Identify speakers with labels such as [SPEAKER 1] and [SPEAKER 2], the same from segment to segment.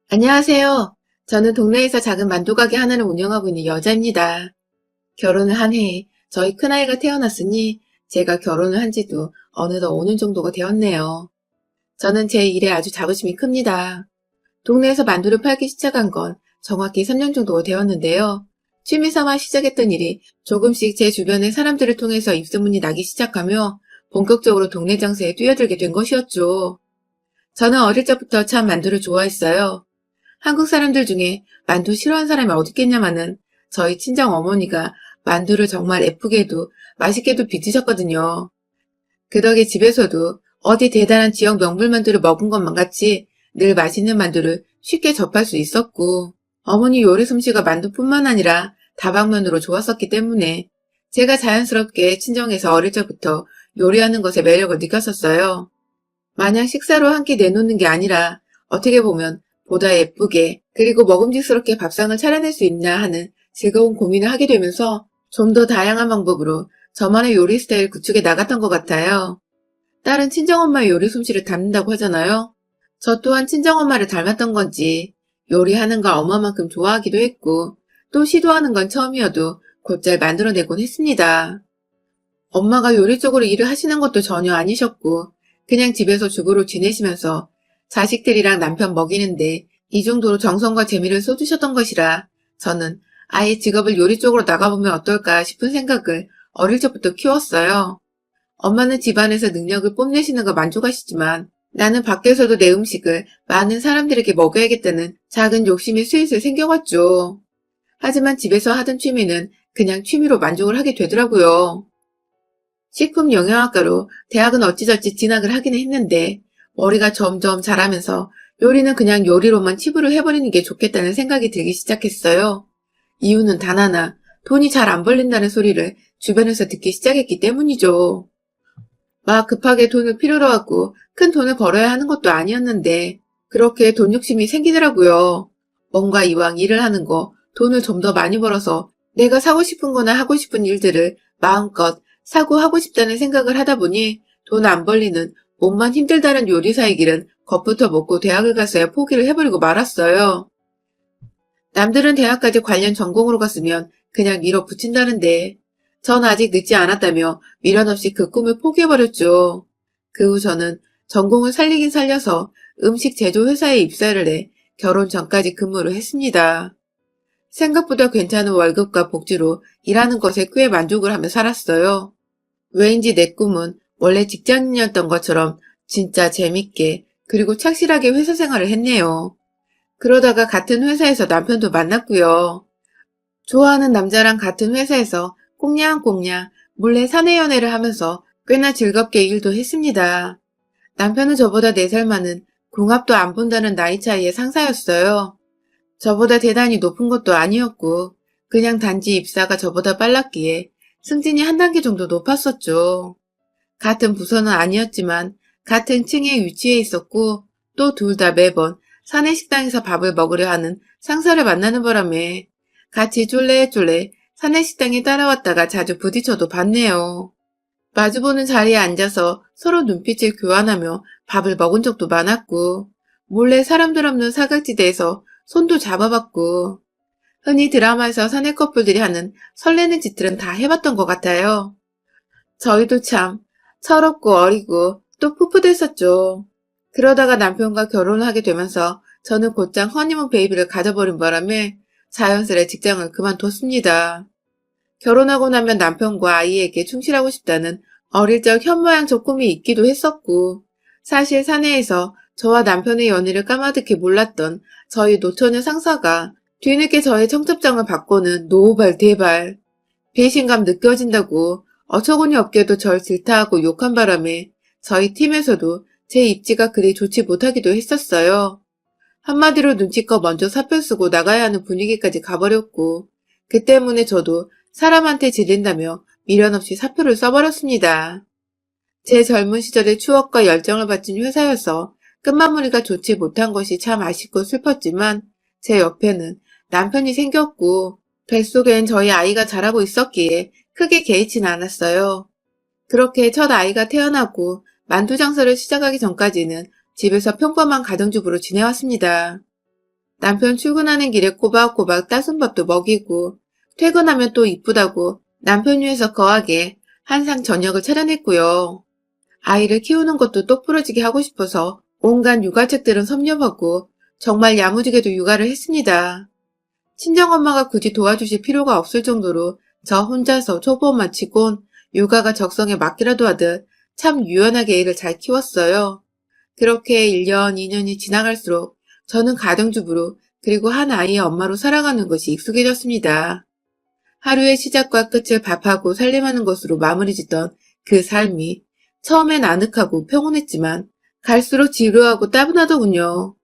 [SPEAKER 1] 안녕하세요. 저는 동네에서 작은 만두가게 하나를 운영하고 있는 여자입니다. 결혼을 한 해에 저희 큰아이가 태어났으니 제가 결혼을 한 지도 어느덧 5년 정도가 되었네요. 저는 제 일에 아주 자부심이 큽니다. 동네에서 만두를 팔기 시작한 건 정확히 3년 정도가 되었는데요. 취미 삼아 시작했던 일이 조금씩 제 주변의 사람들을 통해서 입소문이 나기 시작하며 본격적으로 동네 장사에 뛰어들게 된 것이었죠. 저는 어릴 적부터 참 만두를 좋아했어요. 한국 사람들 중에 만두 싫어하는 사람이 어디 있겠냐마는 저희 친정 어머니가 만두를 정말 예쁘게도 맛있게도 빚으셨거든요. 그 덕에 집에서도 어디 대단한 지역 명물 만두를 먹은 것만 같이 늘 맛있는 만두를 쉽게 접할 수 있었고, 어머니 요리 솜씨가 만두뿐만 아니라 다방면으로 좋았었기 때문에 제가 자연스럽게 친정에서 어릴 적부터 요리하는 것에 매력을 느꼈었어요. 마냥 식사로 한 끼 내놓는 게 아니라 어떻게 보면 보다 예쁘게 그리고 먹음직스럽게 밥상을 차려낼 수 있나 하는 즐거운 고민을 하게 되면서 좀 더 다양한 방법으로 저만의 요리 스타일 구축해 나갔던 것 같아요. 딸은 친정엄마의 요리 솜씨를 닮는다고 하잖아요. 저 또한 친정엄마를 닮았던 건지 요리하는 걸 엄마만큼 좋아하기도 했고 또 시도하는 건 처음이어도 곧잘 만들어내곤 했습니다. 엄마가 요리 쪽으로 일을 하시는 것도 전혀 아니셨고 그냥 집에서 주부로 지내시면서 자식들이랑 남편 먹이는데 이 정도로 정성과 재미를 쏟으셨던 것이라 저는 아예 직업을 요리 쪽으로 나가보면 어떨까 싶은 생각을 어릴 적부터 키웠어요. 엄마는 집안에서 능력을 뽐내시는 거 만족하시지만 나는 밖에서도 내 음식을 많은 사람들에게 먹여야겠다는 작은 욕심이 슬슬 생겨왔죠. 하지만 집에서 하던 취미는 그냥 취미로 만족을 하게 되더라고요. 식품영양학과로 대학은 어찌저찌 진학을 하기는 했는데 머리가 점점 자라면서 요리는 그냥 요리로만 치부를 해버리는 게 좋겠다는 생각이 들기 시작했어요. 이유는 단 하나, 돈이 잘 안 벌린다는 소리를 주변에서 듣기 시작했기 때문이죠. 막 급하게 돈을 필요로 하고 큰 돈을 벌어야 하는 것도 아니었는데 그렇게 돈 욕심이 생기더라고요. 뭔가 이왕 일을 하는 거 돈을 좀 더 많이 벌어서 내가 사고 싶은 거나 하고 싶은 일들을 마음껏 사고 하고 싶다는 생각을 하다 보니 돈 안 벌리는 몸만 힘들다는 요리사의 길은 겁부터 먹고 대학을 가서야 포기를 해버리고 말았어요. 남들은 대학까지 관련 전공으로 갔으면 그냥 밀어붙인다는데 전 아직 늦지 않았다며 미련 없이 그 꿈을 포기해버렸죠. 그 후 저는 전공을 살리긴 살려서 음식 제조 회사에 입사를 해 결혼 전까지 근무를 했습니다. 생각보다 괜찮은 월급과 복지로 일하는 것에 꽤 만족을 하며 살았어요. 왜인지 내 꿈은 원래 직장인이었던 것처럼 진짜 재밌게 그리고 착실하게 회사 생활을 했네요. 그러다가 같은 회사에서 남편도 만났고요. 좋아하는 남자랑 같은 회사에서 꽁냥꽁냥 몰래 사내 연애를 하면서 꽤나 즐겁게 일도 했습니다. 남편은 저보다 4살 많은 궁합도 안 본다는 나이 차이의 상사였어요. 저보다 대단히 높은 것도 아니었고 그냥 단지 입사가 저보다 빨랐기에 승진이 한 단계 정도 높았었죠. 같은 부서는 아니었지만 같은 층에 위치해 있었고 또 둘 다 매번 사내 식당에서 밥을 먹으려 하는 상사를 만나는 바람에 같이 쫄래쫄래 사내 식당에 따라왔다가 자주 부딪혀도 봤네요. 마주보는 자리에 앉아서 서로 눈빛을 교환하며 밥을 먹은 적도 많았고 몰래 사람들 없는 사각지대에서 손도 잡아봤고 흔히 드라마에서 사내 커플들이 하는 설레는 짓들은 다 해봤던 것 같아요. 저희도 참 철없고 어리고 또 풋풋했었죠. 그러다가 남편과 결혼을 하게 되면서 저는 곧장 허니문 베이비를 가져버린 바람에 자연스레 직장을 그만뒀습니다. 결혼하고 나면 남편과 아이에게 충실하고 싶다는 어릴 적 현모양처 꿈이 있기도 했었고 사실 사내에서 저와 남편의 연애를 까마득히 몰랐던 저희 노처녀 상사가 뒤늦게 저의 청첩장을 받고는 노발 대발 배신감 느껴진다고 어처구니 없게도 절 질타하고 욕한 바람에 저희 팀에서도 제 입지가 그리 좋지 못하기도 했었어요. 한마디로 눈치껏 먼저 사표 쓰고 나가야 하는 분위기까지 가버렸고 그 때문에 저도 사람한테 질린다며 미련 없이 사표를 써버렸습니다. 제 젊은 시절의 추억과 열정을 바친 회사여서 끝마무리가 좋지 못한 것이 참 아쉽고 슬펐지만 제 옆에는 남편이 생겼고 뱃속엔 저희 아이가 자라고 있었기에 크게 개의치는 않았어요. 그렇게 첫 아이가 태어나고 만두 장사를 시작하기 전까지는 집에서 평범한 가정주부로 지내왔습니다. 남편 출근하는 길에 꼬박꼬박 따순 밥도 먹이고 퇴근하면 또 이쁘다고 남편 위해서 거하게 한상 저녁을 차려냈고요. 아이를 키우는 것도 똑부러지게 하고 싶어서 온갖 육아책들은 섭렵하고 정말 야무지게도 육아를 했습니다. 친정엄마가 굳이 도와주실 필요가 없을 정도로 저 혼자서 초보만 치곤 육아가 적성에 맞기라도 하듯 참 유연하게 애를 잘 키웠어요. 그렇게 1년, 2년이 지나갈수록 저는 가정주부로 그리고 한 아이의 엄마로 살아가는 것이 익숙해졌습니다. 하루의 시작과 끝을 밥하고 살림하는 것으로 마무리 짓던 그 삶이 처음엔 아늑하고 평온했지만 갈수록 지루하고 따분하더군요.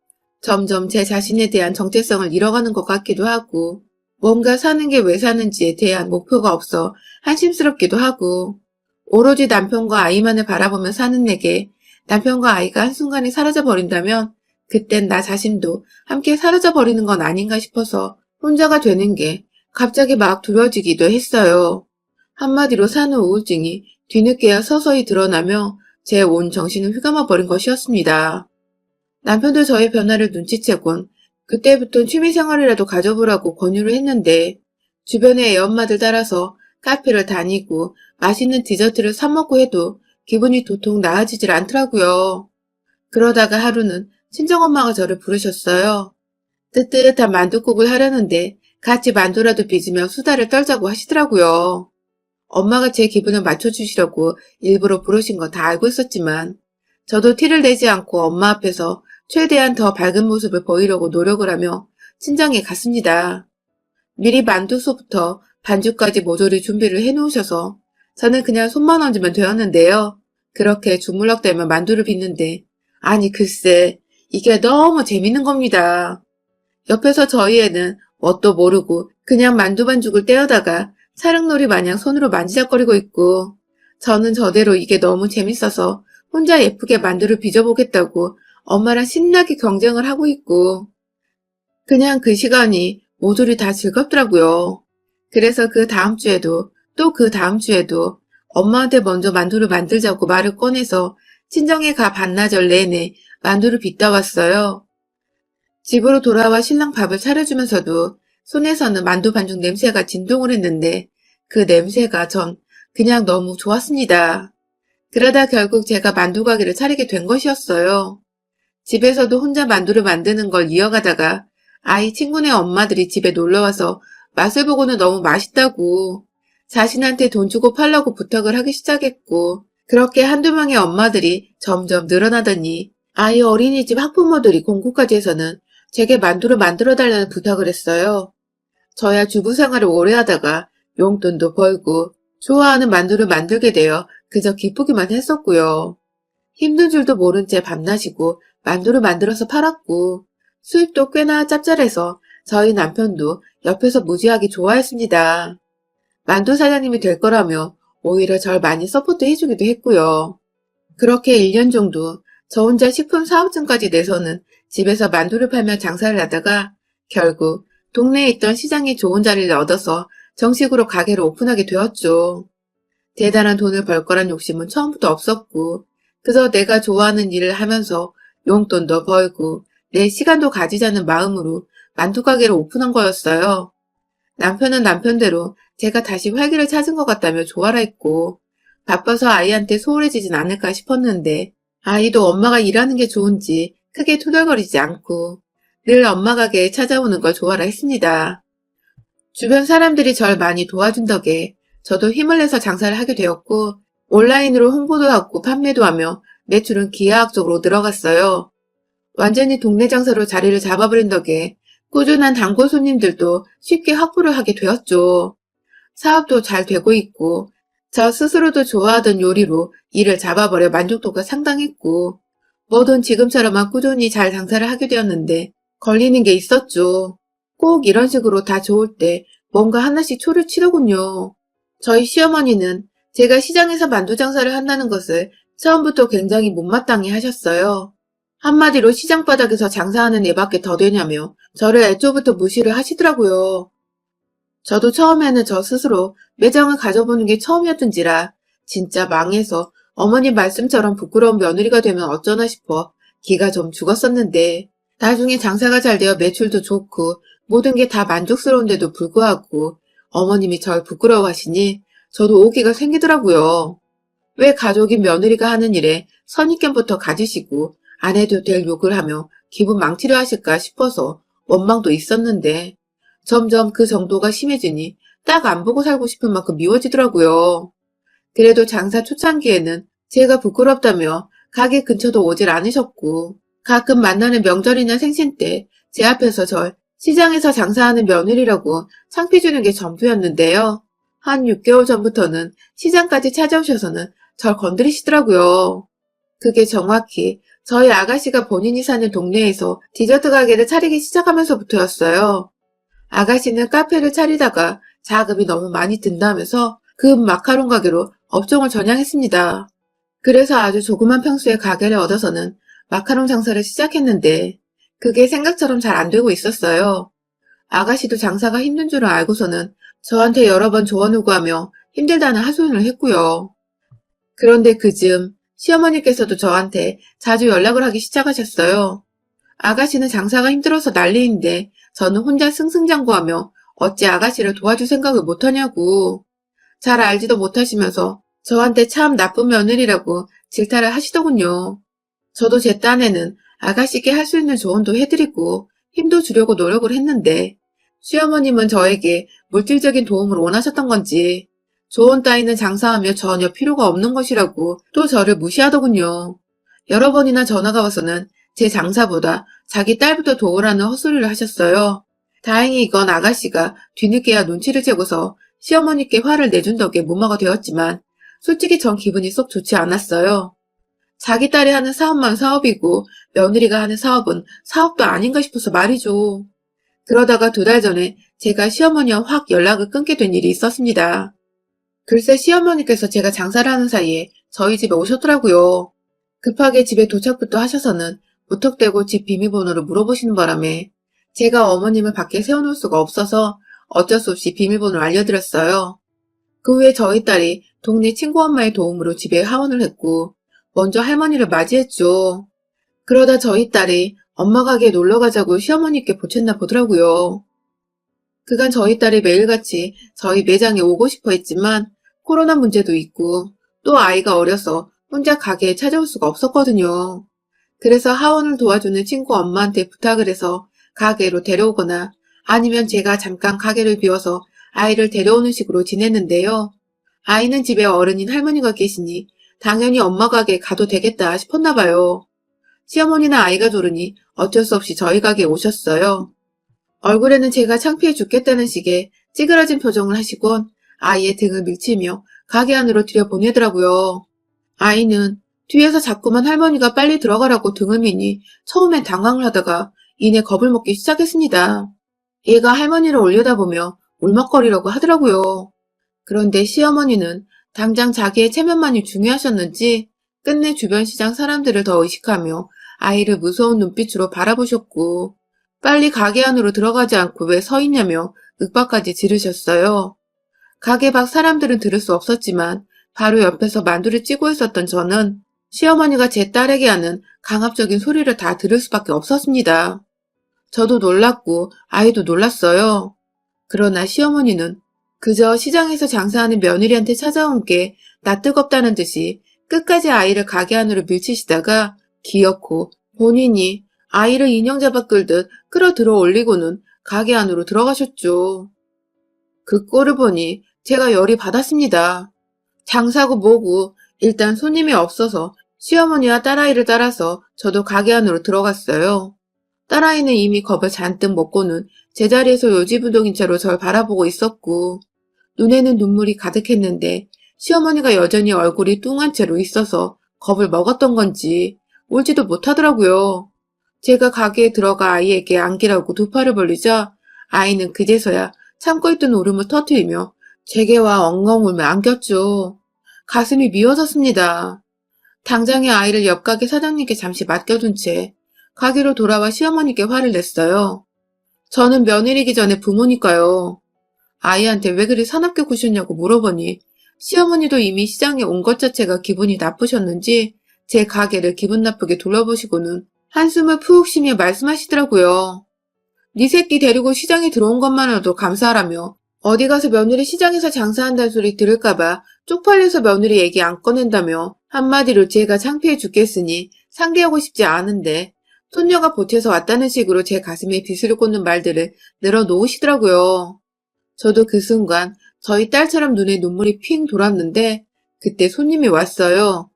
[SPEAKER 1] 점점 제 자신에 대한 정체성을 잃어가는 것 같기도 하고 뭔가 사는 게 왜 사는지에 대한 목표가 없어 한심스럽기도 하고 오로지 남편과 아이만을 바라보며 사는 내게 남편과 아이가 한순간에 사라져버린다면 그땐 나 자신도 함께 사라져버리는 건 아닌가 싶어서 혼자가 되는 게 갑자기 막 두려워지기도 했어요. 한마디로 산후 우울증이 뒤늦게야 서서히 드러나며 제 온 정신을 휘감아 버린 것이었습니다. 남편도 저의 변화를 눈치채곤 그때부터 취미생활이라도 가져보라고 권유를 했는데 주변의 애엄마들 따라서 카페를 다니고 맛있는 디저트를 사 먹고 해도 기분이 도통 나아지질 않더라고요. 그러다가 하루는 친정엄마가 저를 부르셨어요. 뜨뜻한 만둣국을 하려는데 같이 만두라도 빚으며 수다를 떨자고 하시더라고요. 엄마가 제 기분을 맞춰주시려고 일부러 부르신 거 다 알고 있었지만 저도 티를 내지 않고 엄마 앞에서 최대한 더 밝은 모습을 보이려고 노력을 하며 친정에 갔습니다. 미리 만두소부터 반죽까지 모조리 준비를 해놓으셔서 저는 그냥 손만 얹으면 되었는데요. 그렇게 주물럭대며 만두를 빚는데 아니 글쎄 이게 너무 재밌는 겁니다. 옆에서 저희 애는 뭣도 모르고 그냥 만두 반죽을 떼어다가 사랑놀이 마냥 손으로 만지작거리고 있고 저는 저대로 이게 너무 재밌어서 혼자 예쁘게 만두를 빚어보겠다고 엄마랑 신나게 경쟁을 하고 있고 그냥 그 시간이 모조리 다 즐겁더라고요. 그래서 그 다음 주에도 또 그 다음 주에도 엄마한테 먼저 만두를 만들자고 말을 꺼내서 친정에 가 반나절 내내 만두를 빚다 왔어요. 집으로 돌아와 신랑 밥을 차려주면서도 손에서는 만두 반죽 냄새가 진동을 했는데 그 냄새가 전 그냥 너무 좋았습니다. 그러다 결국 제가 만두 가게를 차리게 된 것이었어요. 집에서도 혼자 만두를 만드는 걸 이어가다가 아이 친구네 엄마들이 집에 놀러와서 맛을 보고는 너무 맛있다고 자신한테 돈 주고 팔라고 부탁을 하기 시작했고 그렇게 한두 명의 엄마들이 점점 늘어나더니 아이 어린이집 학부모들이 공고까지 해서는 제게 만두를 만들어달라는 부탁을 했어요. 저야 주부 생활을 오래 하다가 용돈도 벌고 좋아하는 만두를 만들게 되어 그저 기쁘기만 했었고요. 힘든 줄도 모른 채 밤낮이고 만두를 만들어서 팔았고 수입도 꽤나 짭짤해서 저희 남편도 옆에서 무지하게 좋아했습니다. 만두 사장님이 될 거라며 오히려 절 많이 서포트 해주기도 했고요. 그렇게 1년 정도 저 혼자 식품 사업증까지 내서는 집에서 만두를 팔며 장사를 하다가 결국 동네에 있던 시장에 좋은 자리를 얻어서 정식으로 가게를 오픈하게 되었죠. 대단한 돈을 벌 거란 욕심은 처음부터 없었고 그저 내가 좋아하는 일을 하면서 용돈도 벌고 내 시간도 가지자는 마음으로 만두 가게를 오픈한 거였어요. 남편은 남편대로 제가 다시 활기를 찾은 것 같다며 좋아라 했고 바빠서 아이한테 소홀해지진 않을까 싶었는데 아이도 엄마가 일하는 게 좋은지 크게 투덜거리지 않고 늘 엄마 가게에 찾아오는 걸 좋아라 했습니다. 주변 사람들이 절 많이 도와준 덕에 저도 힘을 내서 장사를 하게 되었고 온라인으로 홍보도 하고 판매도 하며 매출은 기하학적으로 늘어갔어요. 완전히 동네 장사로 자리를 잡아버린 덕에 꾸준한 단골 손님들도 쉽게 확보를 하게 되었죠. 사업도 잘 되고 있고 저 스스로도 좋아하던 요리로 일을 잡아버려 만족도가 상당했고 뭐든 지금처럼만 꾸준히 잘 장사를 하게 되었는데 걸리는 게 있었죠. 꼭 이런 식으로 다 좋을 때 뭔가 하나씩 초를 치더군요. 저희 시어머니는 제가 시장에서 만두 장사를 한다는 것을 처음부터 굉장히 못마땅해 하셨어요. 한마디로 시장 바닥에서 장사하는 애밖에 더 되냐며 저를 애초부터 무시를 하시더라고요. 저도 처음에는 저 스스로 매장을 가져보는 게 처음이었던지라 진짜 망해서 어머님 말씀처럼 부끄러운 며느리가 되면 어쩌나 싶어 기가 좀 죽었었는데 나중에 장사가 잘 되어 매출도 좋고 모든 게 다 만족스러운데도 불구하고 어머님이 절 부끄러워하시니 저도 오기가 생기더라고요. 왜 가족인 며느리가 하는 일에 선입견부터 가지시고 안 해도 될 욕을 하며 기분 망치려 하실까 싶어서 원망도 있었는데 점점 그 정도가 심해지니 딱 안 보고 살고 싶은 만큼 미워지더라고요. 그래도 장사 초창기에는 제가 부끄럽다며 가게 근처도 오질 않으셨고 가끔 만나는 명절이나 생신 때 제 앞에서 절 시장에서 장사하는 며느리라고 창피주는 게 전부였는데요. 한 6개월 전부터는 시장까지 찾아오셔서는 절 건드리시더라고요. 그게 정확히 저희 아가씨가 본인이 사는 동네에서 디저트 가게를 차리기 시작하면서부터였어요. 아가씨는 카페를 차리다가 자금이 너무 많이 든다면서 급 마카롱 가게로 업종을 전향했습니다. 그래서 아주 조그만 평수의 가게를 얻어서는 마카롱 장사를 시작했는데 그게 생각처럼 잘 안 되고 있었어요. 아가씨도 장사가 힘든 줄을 알고서는 저한테 여러 번 조언을 구하며 힘들다는 하소연을 했고요. 그런데 그즈음 시어머니께서도 저한테 자주 연락을 하기 시작하셨어요. 아가씨는 장사가 힘들어서 난리인데 저는 혼자 승승장구하며 어찌 아가씨를 도와줄 생각을 못하냐고. 잘 알지도 못하시면서 저한테 참 나쁜 며느리라고 질타를 하시더군요. 저도 제 딴에는 아가씨께 할 수 있는 조언도 해드리고 힘도 주려고 노력을 했는데 시어머님은 저에게 물질적인 도움을 원하셨던 건지 조언 따위는 장사하며 전혀 필요가 없는 것이라고 또 저를 무시하더군요. 여러 번이나 전화가 와서는 제 장사보다 자기 딸부터 도우라는 헛소리를 하셨어요. 다행히 이건 아가씨가 뒤늦게야 눈치를 채고서 시어머니께 화를 내준 덕에 무마가 되었지만 솔직히 전 기분이 썩 좋지 않았어요. 자기 딸이 하는 사업만 사업이고 며느리가 하는 사업은 사업도 아닌가 싶어서 말이죠. 그러다가 2달 전에 제가 시어머니와 확 연락을 끊게 된 일이 있었습니다. 글쎄 시어머니께서 제가 장사를 하는 사이에 저희 집에 오셨더라고요. 급하게 집에 도착부터 하셔서는 무턱대고 집 비밀번호를 물어보시는 바람에 제가 어머님을 밖에 세워놓을 수가 없어서 어쩔 수 없이 비밀번호를 알려드렸어요. 그 후에 저희 딸이 동네 친구 엄마의 도움으로 집에 하원을 했고 먼저 할머니를 맞이했죠. 그러다 저희 딸이 엄마 가게에 놀러 가자고 시어머니께 보챘나 보더라고요. 그간 저희 딸이 매일같이 저희 매장에 오고 싶어 했지만 코로나 문제도 있고 또 아이가 어려서 혼자 가게에 찾아올 수가 없었거든요. 그래서 하원을 도와주는 친구 엄마한테 부탁을 해서 가게로 데려오거나 아니면 제가 잠깐 가게를 비워서 아이를 데려오는 식으로 지냈는데요. 아이는 집에 어른인 할머니가 계시니 당연히 엄마 가게에 가도 되겠다 싶었나 봐요. 시어머니나 아이가 조르니 어쩔 수 없이 저희 가게에 오셨어요. 얼굴에는 제가 창피해 죽겠다는 식의 찌그러진 표정을 하시곤 아이의 등을 밀치며 가게 안으로 들여보내더라고요. 아이는 뒤에서 자꾸만 할머니가 빨리 들어가라고 등을 미니 처음엔 당황을 하다가 이내 겁을 먹기 시작했습니다. 얘가 할머니를 올려다보며 울먹거리라고 하더라고요. 그런데 시어머니는 당장 자기의 체면만이 중요하셨는지 끝내 주변 시장 사람들을 더 의식하며 아이를 무서운 눈빛으로 바라보셨고 빨리 가게 안으로 들어가지 않고 왜 서 있냐며 윽박까지 지르셨어요. 가게 밖 사람들은 들을 수 없었지만 바로 옆에서 만두를 찌고 있었던 저는 시어머니가 제 딸에게 하는 강압적인 소리를 다 들을 수밖에 없었습니다. 저도 놀랐고 아이도 놀랐어요. 그러나 시어머니는 그저 시장에서 장사하는 며느리한테 찾아온 게 낯뜨겁다는 듯이 끝까지 아이를 가게 안으로 밀치시다가 기어코 본인이 아이를 인형 잡아 끌듯 끌어 들어 올리고는 가게 안으로 들어가셨죠. 그 꼴을 보니 제가 열이 받았습니다. 장사고 뭐고 일단 손님이 없어서 시어머니와 딸아이를 따라서 저도 가게 안으로 들어갔어요. 딸아이는 이미 겁을 잔뜩 먹고는 제자리에서 요지부동인 채로 절 바라보고 있었고 눈에는 눈물이 가득했는데 시어머니가 여전히 얼굴이 뚱한 채로 있어서 겁을 먹었던 건지 울지도 못하더라고요. 제가 가게에 들어가 아이에게 안기라고 2팔을 벌리자 아이는 그제서야 참고 있던 울음을 터뜨리며 제게와 엉엉 울며 안겼죠. 가슴이 미어졌습니다. 당장에 아이를 옆 가게 사장님께 잠시 맡겨둔 채 가게로 돌아와 시어머니께 화를 냈어요. 저는 며느리기 전에 부모니까요. 아이한테 왜 그리 사납게 구셨냐고 물어보니 시어머니도 이미 시장에 온 것 자체가 기분이 나쁘셨는지 제 가게를 기분 나쁘게 둘러보시고는 한숨을 푹 쉬며 말씀하시더라고요. 네 새끼 데리고 시장에 들어온 것만으로도 감사하라며 어디 가서 며느리 시장에서 장사한다는 소리 들을까봐 쪽팔려서 며느리 얘기 안 꺼낸다며 한마디로 제가 창피해 죽겠으니 상대하고 싶지 않은데 손녀가 보태서 왔다는 식으로 제 가슴에 비수를 꽂는 말들을 늘어놓으시더라고요. 저도 그 순간 저희 딸처럼 눈에 눈물이 핑 돌았는데 그때 손님이 왔어요.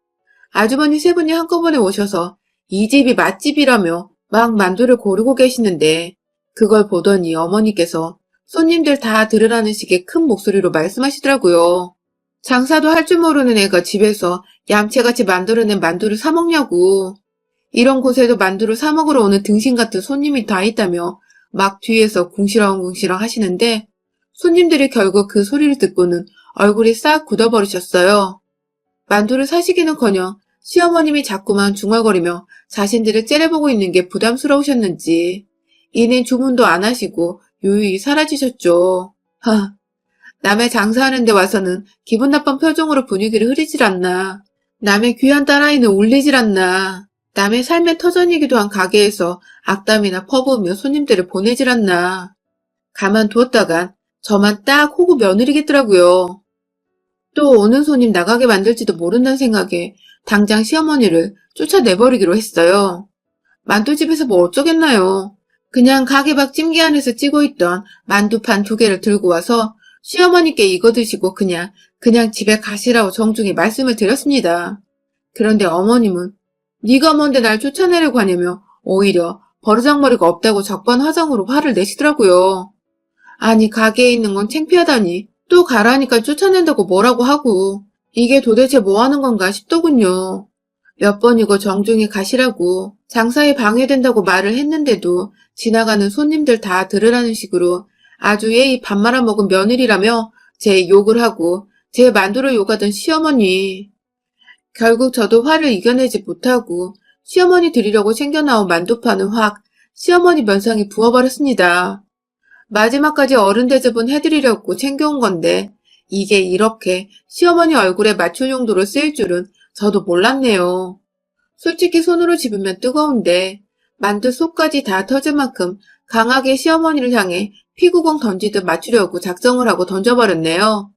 [SPEAKER 1] 아주머니 세 분이 한꺼번에 오셔서 이 집이 맛집이라며 막 만두를 고르고 계시는데 그걸 보더니 어머니께서 손님들 다 들으라는 식의 큰 목소리로 말씀하시더라고요. 장사도 할 줄 모르는 애가 집에서 얌체같이 만들어낸 만두를 사 먹냐고. 이런 곳에도 만두를 사 먹으러 오는 등신 같은 손님이 다 있다며 막 뒤에서 궁시렁궁시렁 하시는데 손님들이 결국 그 소리를 듣고는 얼굴이 싹 굳어버리셨어요. 만두를 사시기는커녕 시어머님이 자꾸만 중얼거리며 자신들을 째려보고 있는 게 부담스러우셨는지 이내 주문도 안 하시고 요유히 사라지셨죠. 남의 장사하는 데 와서는 기분 나쁜 표정으로 분위기를 흐리질 않나. 남의 귀한 딸아이는 울리질 않나. 남의 삶의 터전이기도 한 가게에서 악담이나 퍼부으며 손님들을 보내질 않나. 가만두었다간 저만 딱 호구 며느리겠더라고요. 또 오는 손님 나가게 만들지도 모른다는 생각에 당장 시어머니를 쫓아내버리기로 했어요. 만두집에서 뭐 어쩌겠나요. 그냥 가게 밖 찜기 안에서 찌고 있던 만두판 2개를 들고 와서 시어머니께 이거 드시고 그냥 집에 가시라고 정중히 말씀을 드렸습니다. 그런데 어머님은 네가 뭔데 날 쫓아내려고 하냐며 오히려 버르장머리가 없다고 적반하장으로 화를 내시더라고요. 아니 가게에 있는 건 창피하다니 또 가라니까 쫓아낸다고 뭐라고 하고 이게 도대체 뭐 하는 건가 싶더군요. 몇 번이고 정중히 가시라고 장사에 방해된다고 말을 했는데도 지나가는 손님들 다 들으라는 식으로 아주 예의 밥 말아먹은 며느리라며 제 욕을 하고 제 만두를 욕하던 시어머니. 결국 저도 화를 이겨내지 못하고 시어머니 드리려고 챙겨나온 만두판은 확 시어머니 면상에 부어버렸습니다. 마지막까지 어른 대접은 해드리려고 챙겨온 건데 이게 이렇게 시어머니 얼굴에 맞출 용도로 쓰일 줄은 저도 몰랐네요. 솔직히 손으로 집으면 뜨거운데 만두 속까지 다 터질 만큼 강하게 시어머니를 향해 피구공 던지듯 맞추려고 작정을 하고 던져버렸네요.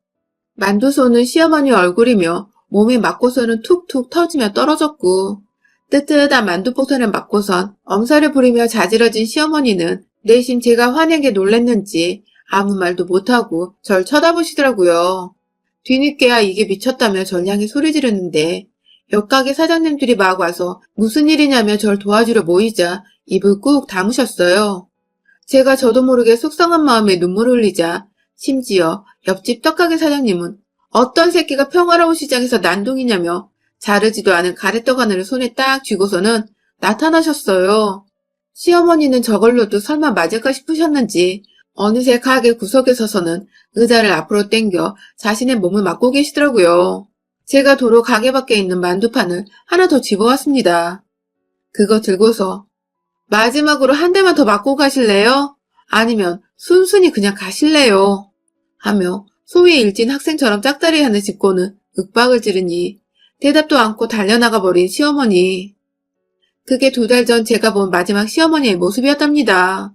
[SPEAKER 1] 만두소는 시어머니 얼굴이며 몸에 맞고서는 툭툭 터지며 떨어졌고 뜨뜻한 만두폭탄을 맞고선 엄살을 부리며 자지러진 시어머니는 내심 제가 화내게 놀랬는지 아무 말도 못하고 절 쳐다보시더라고요. 뒤늦게야 이게 미쳤다며 절 향해 소리 지르는데 옆가게 사장님들이 막 와서 무슨 일이냐며 절 도와주려 모이자 입을 꾹 다무셨어요. 제가 저도 모르게 속상한 마음에 눈물을 흘리자 심지어 옆집 떡가게 사장님은 어떤 새끼가 평화로운 시장에서 난동이냐며 자르지도 않은 가래떡 하나를 손에 딱 쥐고서는 나타나셨어요. 시어머니는 저걸로도 설마 맞을까 싶으셨는지 어느새 가게 구석에 서서는 의자를 앞으로 당겨 자신의 몸을 맞고 계시더라고요. 제가 도로 가게 밖에 있는 만두판을 하나 더 집어왔습니다. 그거 들고서 마지막으로 한 대만 더 맞고 가실래요? 아니면 순순히 그냥 가실래요? 하며 소위 일진 학생처럼 짝다리 하는 짚고는 윽박을 지르니 대답도 않고 달려나가 버린 시어머니. 그게 2달 전 제가 본 마지막 시어머니의 모습이었답니다.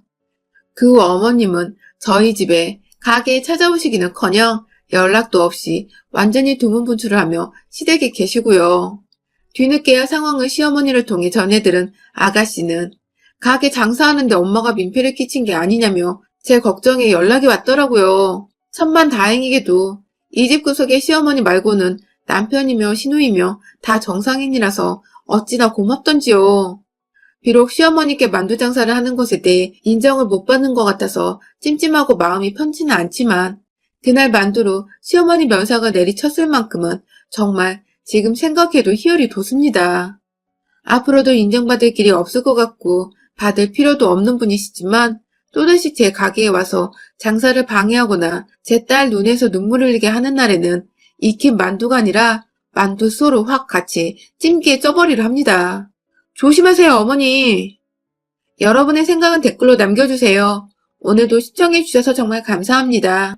[SPEAKER 1] 그 후 어머님은 저희 집에 가게에 찾아오시기는커녕 연락도 없이 완전히 두문분출을 하며 시댁에 계시고요. 뒤늦게야 상황을 시어머니를 통해 전해들은 아가씨는 가게 장사하는데 엄마가 민폐를 끼친 게 아니냐며 제 걱정에 연락이 왔더라고요. 천만다행이게도 이 집 구석에 시어머니 말고는 남편이며 시누이며 다 정상인이라서 어찌나 고맙던지요. 비록 시어머니께 만두 장사를 하는 것에 대해 인정을 못 받는 것 같아서 찜찜하고 마음이 편치는 않지만 그날 만두로 시어머니 면사가 내리쳤을 만큼은 정말 지금 생각해도 희열이 돋습니다. 앞으로도 인정받을 길이 없을 것 같고 받을 필요도 없는 분이시지만 또다시 제 가게에 와서 장사를 방해하거나 제 딸 눈에서 눈물을 흘리게 하는 날에는 익힌 만두가 아니라 만두소로 확 같이 찜기에 쪄버리려 합니다. 조심하세요, 어머니. 여러분의 생각은 댓글로 남겨주세요. 오늘도 시청해주셔서 정말 감사합니다.